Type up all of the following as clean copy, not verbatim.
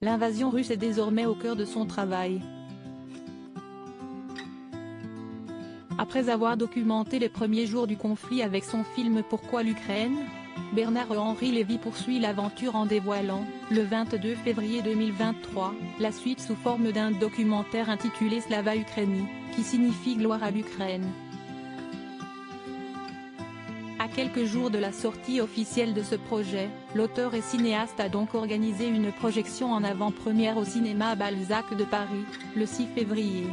L'invasion russe est désormais au cœur de son travail. Après avoir documenté les premiers jours du conflit avec son film Pourquoi l'Ukraine?, Bernard-Henri Lévy poursuit l'aventure en dévoilant, le 22 février 2023, la suite sous forme d'un documentaire intitulé Slava Ukraini, qui signifie gloire à l'Ukraine. À quelques jours de la sortie officielle de ce projet, l'auteur et cinéaste a donc organisé une projection en avant-première au cinéma Balzac de Paris, le 6 février.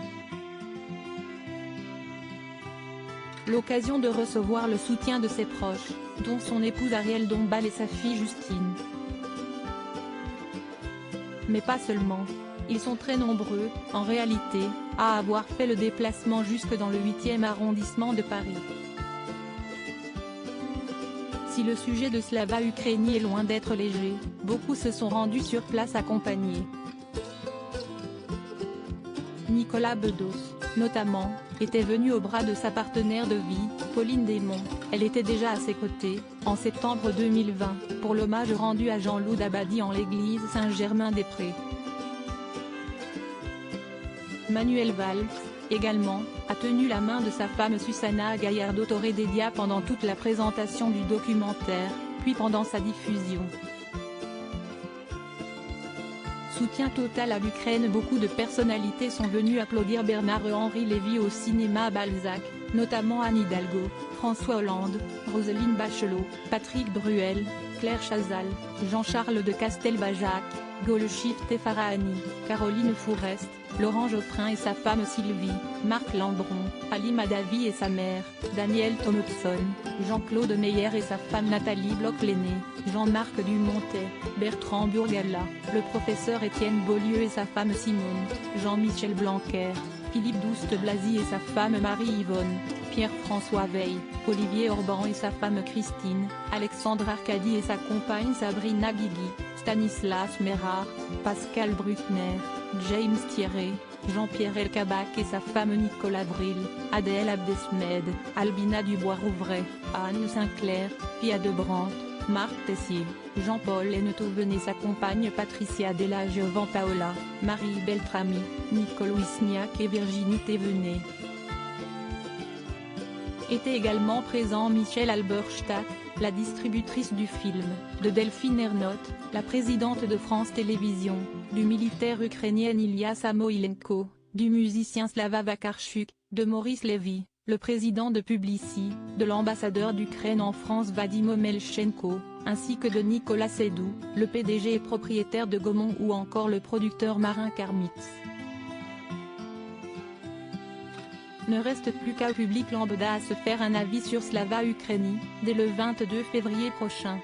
L'occasion de recevoir le soutien de ses proches, dont son épouse Ariel Dombal et sa fille Justine. Mais pas seulement. Ils sont très nombreux, en réalité, à avoir fait le déplacement jusque dans le 8e arrondissement de Paris. Si le sujet de Slava Ukraini est loin d'être léger, beaucoup se sont rendus sur place accompagnés. Nicolas Bedos, notamment, était venu au bras de sa partenaire de vie, Pauline Desmonts. Elle était déjà à ses côtés, en septembre 2020, pour l'hommage rendu à Jean-Loup Dabadi en l'église Saint-Germain-des-Prés. Manuel Valls, également, a tenu la main de sa femme Susana Gallardo Torrededia pendant toute la présentation du documentaire, puis pendant sa diffusion. Soutien total à l'Ukraine. Beaucoup de personnalités sont venues applaudir Bernard-Henri Lévy au cinéma Balzac, notamment Anne Hidalgo, François Hollande, Roselyne Bachelot, Patrick Bruel, Claire Chazal, Jean-Charles de Castelbajac, Golshifteh Farahani, Caroline Fourest, Laurent Geoffrin et sa femme Sylvie, Marc Lambron, Ali Madavi et sa mère, Daniel Thompson, Jean-Claude Meyer et sa femme Nathalie Bloch-Lenné, Jean-Marc Dumontet, Bertrand Burgala, le professeur Étienne Beaulieu et sa femme Simone, Jean-Michel Blanquer, Philippe Douste-Blazy et sa femme Marie-Yvonne, Pierre-François Veil, Olivier Orban et sa femme Christine, Alexandre Arcadi et sa compagne Sabrina Guigui, Stanislas Mérard, Pascal Bruckner, James Thierry, Jean-Pierre Elkabbach et sa femme Nicole Avril, Adèle Abdesmed, Albina Dubois-Rouvray, Anne Sinclair, Pia Debrandt, Marc Tessier, Jean-Paul Hennetoven et sa compagne Patricia Della Giovan-Paola, Marie Beltrami, Nicole Wisniak et Virginie Thévenet. Était également présent Michel Alberstadt, la distributrice du film, de Delphine Ernotte, la présidente de France Télévisions, du militaire ukrainien Ilya Samoïlenko, du musicien Slava Vakarchuk, de Maurice Lévy, le président de Publicis, de l'ambassadeur d'Ukraine en France Vadim Omelchenko, ainsi que de Nicolas Sédou, le PDG et propriétaire de Gaumont ou encore le producteur Marin Karmitz. Ne reste plus qu'au public lambda à se faire un avis sur Slava Ukraini, dès le 22 février prochain.